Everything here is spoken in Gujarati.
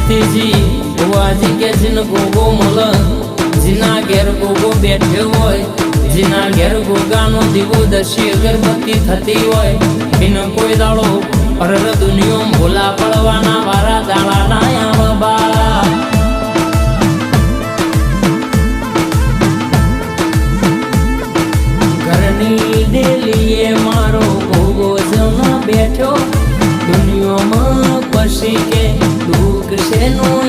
ભક્તિજી ભુવાજી કે જીન ગોગો મલ જીના ઘેર ગોગો બેઠ્યો હોય જીના ઘેર ગોગાનો દીવો દશી અગરબત્તી થતી હોય એનો કોઈ દાડો અરર દુનિયો ભૂલા પડવાના વારા દાડા ના આવ બાળા ઘરની ડેલીએ મારો ગોગો જમા બેઠો દુનિયામાં પછી કે દુઃખ શેનું